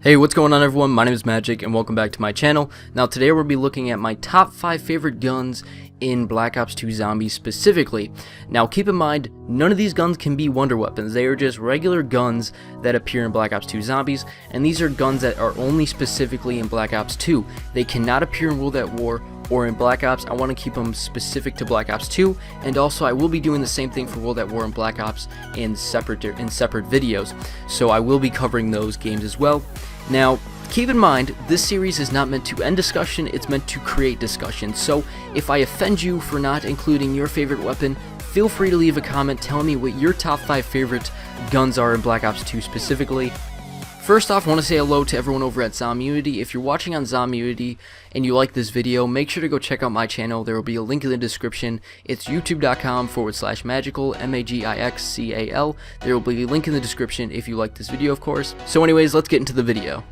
Hey, what's going on everyone? My name is Magic and welcome back to my channel. Now today we'll be looking at my top 5 favorite guns in Black Ops 2 Zombies specifically. Now keep in mind, none of these guns can be wonder weapons. They are just regular guns that appear in Black Ops 2 Zombies, and these are guns that are only specifically in Black Ops 2. They cannot appear in World at War or in Black Ops. I want to keep them specific to Black Ops 2, and also I will be doing the same thing for World at War and Black Ops in separate videos. So I will be covering those games as well. Now, keep in mind, this series is not meant to end discussion, it's meant to create discussion. So, if I offend you for not including your favorite weapon, feel free to leave a comment telling me what your top 5 favorite guns are in Black Ops 2 specifically. First off, I want to say hello to everyone over at Zomunity. If you're watching on Zomunity and you like this video, make sure to go check out my channel. There will be a link in the description. It's youtube.com/magical, MAGIXCAL. There will be a link in the description if you like this video, of course. So anyways, let's get into the video.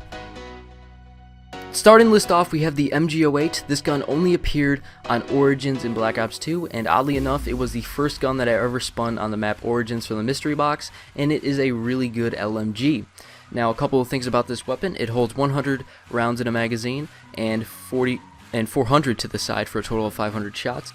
Starting the list off, we have the MG08. This gun only appeared on Origins in Black Ops 2, and oddly enough, it was the first gun that I ever spun on the map Origins for the mystery box, and it is a really good LMG. Now, a couple of things about this weapon: it holds 100 rounds in a magazine and 400 to the side for a total of 500 shots.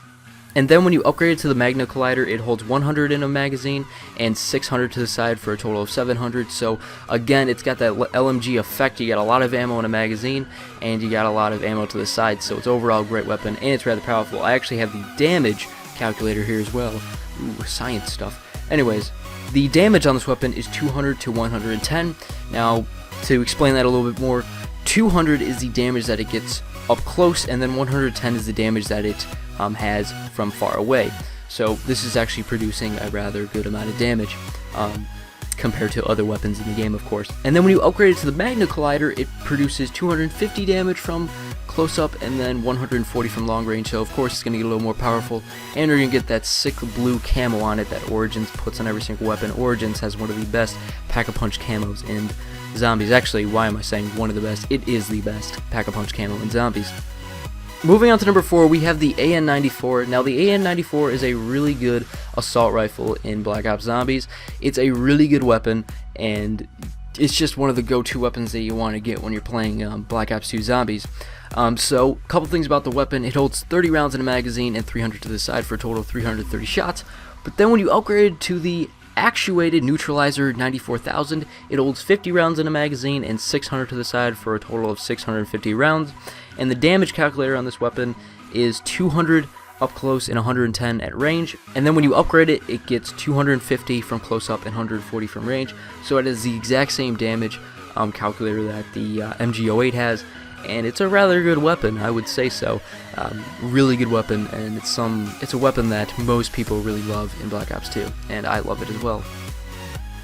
And then when you upgrade it to the Magna Collider, it holds 100 in a magazine and 600 to the side for a total of 700. So again, it's got that LMG effect. You got a lot of ammo in a magazine and you got a lot of ammo to the side. So it's overall a great weapon and it's rather powerful. I actually have the damage calculator here as well. Ooh, science stuff. Anyways, the damage on this weapon is 200 to 110. Now, to explain that a little bit more, 200 is the damage that it gets up close, and then 110 is the damage that it has from far away. So this is actually producing a rather good amount of damage compared to other weapons in the game, of course. And then when you upgrade it to the Magna Collider, it produces 250 damage from close up and then 140 from long range. So of course it's going to get a little more powerful, and you're going to get that sick blue camo on it that Origins puts on every single weapon. Origins has one of the best Pack-a-Punch camos in Zombies. Actually, why am I saying one of the best? It is the best Pack-a-Punch camo in Zombies. Moving on to number 4, we have the AN-94. Now, the AN-94 is a really good assault rifle in Black Ops Zombies. It's a really good weapon, and it's just one of the go-to weapons that you want to get when you're playing Black Ops 2 Zombies. So, a couple things about the weapon: it holds 30 rounds in a magazine and 300 to the side for a total of 330 shots. But then when you upgrade to the Actuated Neutralizer 94,000, it holds 50 rounds in a magazine and 600 to the side for a total of 650 rounds. And the damage calculator on this weapon is 200 up close and 110 at range. And then when you upgrade it, it gets 250 from close up and 140 from range. So it is the exact same damage calculator that the MG08 has, and it's a rather good weapon, I would say so. Really good weapon, and it's a weapon that most people really love in Black Ops 2, and I love it as well.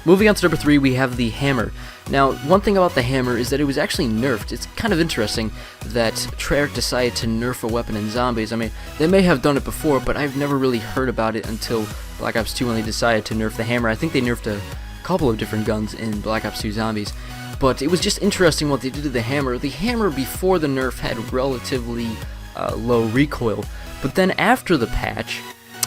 Moving on to number 3, we have the Hammer. Now, one thing about the Hammer is that it was actually nerfed. It's kind of interesting that Treyarch decided to nerf a weapon in Zombies. I mean, they may have done it before, but I've never really heard about it until Black Ops 2 when they decided to nerf the Hammer. I think they nerfed a couple of different guns in Black Ops 2 Zombies. But it was just interesting what they did to the Hammer. The Hammer before the nerf had relatively low recoil, but then after the patch,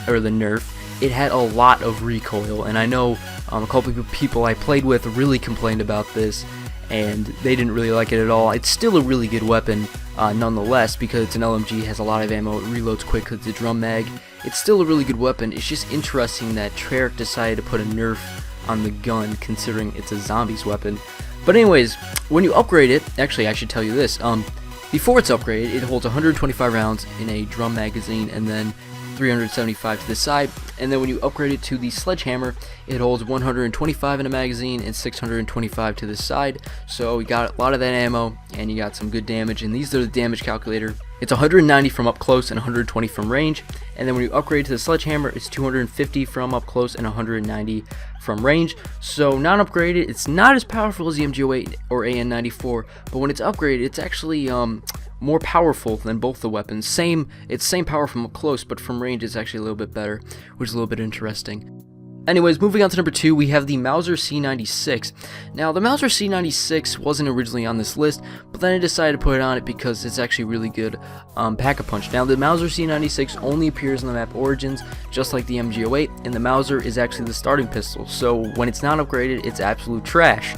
or the nerf, it had a lot of recoil, and I know a couple of people I played with really complained about this, and they didn't really like it at all. It's still a really good weapon nonetheless, because it's an LMG, has a lot of ammo, it reloads quick because it's a drum mag. It's still a really good weapon. It's just interesting that Treyarch decided to put a nerf on the gun considering it's a Zombies weapon. But anyways, when you upgrade it, actually I should tell you this, before it's upgraded, it holds 125 rounds in a drum magazine and then 375 to the side, and then when you upgrade it to the Sledgehammer, it holds 125 in a magazine and 625 to the side. So you got a lot of that ammo and you got some good damage, and these are the damage calculator. It's 190 from up close and 120 from range, and then when you upgrade to the Sledgehammer, it's 250 from up close and 190 from range. So non-upgraded, it's not as powerful as the MG08 or AN-94, but when it's upgraded, it's actually more powerful than both the weapons. It's same power from up close, but from range it's actually a little bit better, which is a little bit interesting. Anyways, moving on to number 2, we have the Mauser C96. Now, the Mauser C96 wasn't originally on this list, but then I decided to put it on it because it's actually really good Pack-a-Punch. Now, the Mauser C96 only appears on the map Origins, just like the MG08, and the Mauser is actually the starting pistol, so when it's not upgraded, it's absolute trash.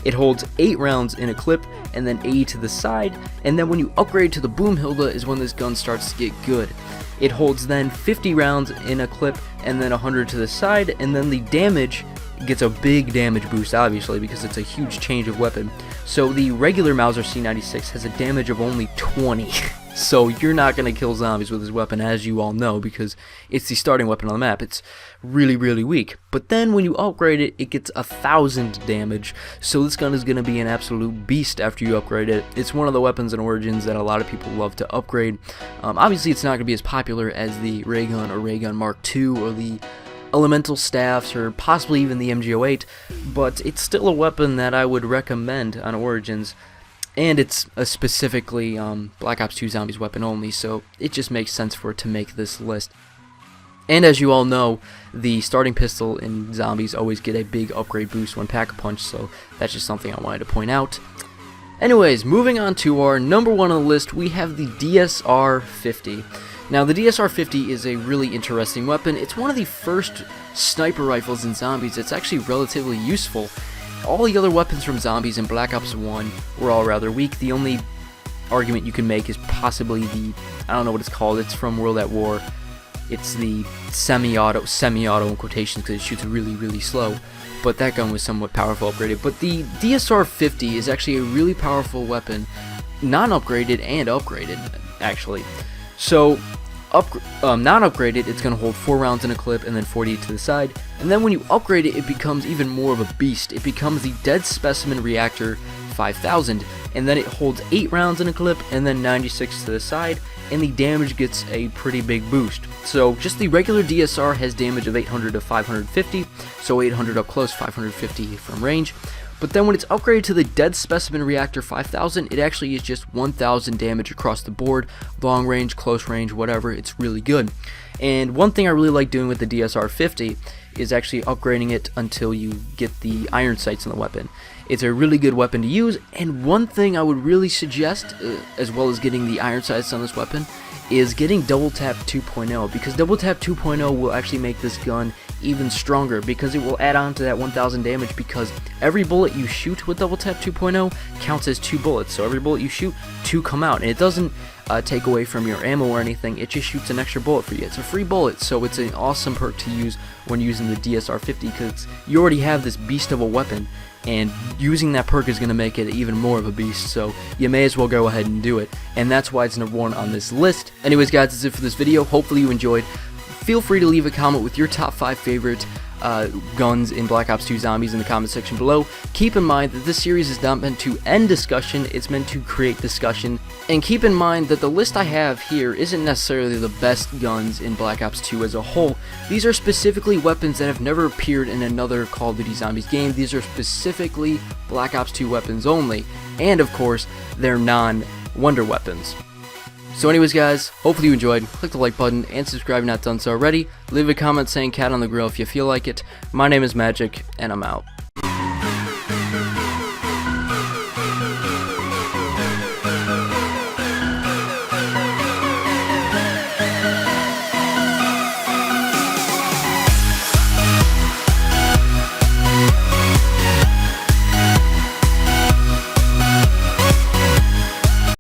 It holds 8 rounds in a clip and then 80 to the side, and then when you upgrade to the Boomhilda is when this gun starts to get good. It holds then 50 rounds in a clip and then 100 to the side, and then the damage gets a big damage boost, obviously, because it's a huge change of weapon. So the regular Mauser C96 has a damage of only 20. So you're not going to kill zombies with this weapon, as you all know, because it's the starting weapon on the map. It's really, really weak. But then when you upgrade it, it gets 1,000 damage. So this gun is going to be an absolute beast after you upgrade it. It's one of the weapons in Origins that a lot of people love to upgrade. Obviously, it's not going to be as popular as the Ray Gun or Ray Gun Mark II or the Elemental Staffs or possibly even the MG08, but it's still a weapon that I would recommend on Origins. And it's a specifically Black Ops 2 Zombies weapon only, so it just makes sense for it to make this list. And as you all know, the starting pistol in Zombies always get a big upgrade boost when Pack-a-Punch, so that's just something I wanted to point out. Anyways, moving on to our number 1 on the list, we have the DSR-50. Now, the DSR-50 is a really interesting weapon. It's one of the first sniper rifles in Zombies. It's actually relatively useful. All the other weapons from Zombies in Black Ops 1 were all rather weak. The only argument you can make is possibly the, I don't know what it's called, it's from World at War. It's the semi-auto in quotations because it shoots really, really slow. But that gun was somewhat powerful upgraded. But the DSR-50 is actually a really powerful weapon, non-upgraded and upgraded, actually. So, non-upgraded, it's going to hold 4 rounds in a clip and then 40 to the side. And then when you upgrade it, it becomes even more of a beast. It becomes the Dead Specimen Reactor 5000, and then it holds 8 rounds in a clip and then 96 to the side, and the damage gets a pretty big boost. So just the regular DSR has damage of 800 to 550, so 800 up close, 550 from range. But then when it's upgraded to the Dead Specimen Reactor 5000, it actually is just 1000 damage across the board, long range, close range, whatever. It's really good. And one thing I really like doing with the DSR-50 is actually upgrading it until you get the iron sights in the weapon. It's a really good weapon to use, and one thing I would really suggest, as well as getting the iron sights on this weapon, is getting Double Tap 2.0, because Double Tap 2.0 will actually make this gun even stronger, because it will add on to that 1000 damage, because every bullet you shoot with Double Tap 2.0 counts as 2 bullets, so every bullet you shoot, 2 come out, and it doesn't take away from your ammo or anything, it just shoots an extra bullet for you. It's a free bullet, so it's an awesome perk to use when using the DSR-50, because you already have this beast of a weapon, and using that perk is going to make it even more of a beast, so you may as well go ahead and do it, and that's why it's number 1 on this list. Anyways guys, that's it for this video. Hopefully you enjoyed. Feel free to leave a comment with your top 5 favorite guns in Black Ops 2 Zombies in the comment section below. Keep in mind that this series is not meant to end discussion, it's meant to create discussion. And keep in mind that the list I have here isn't necessarily the best guns in Black Ops 2 as a whole. These are specifically weapons that have never appeared in another Call of Duty Zombies game. These are specifically Black Ops 2 weapons only. And of course, they're non-wonder weapons. So anyways guys, hopefully you enjoyed. Click the like button and subscribe if you're not done so already. Leave a comment saying cat on the grill if you feel like it. My name is Magic, and I'm out.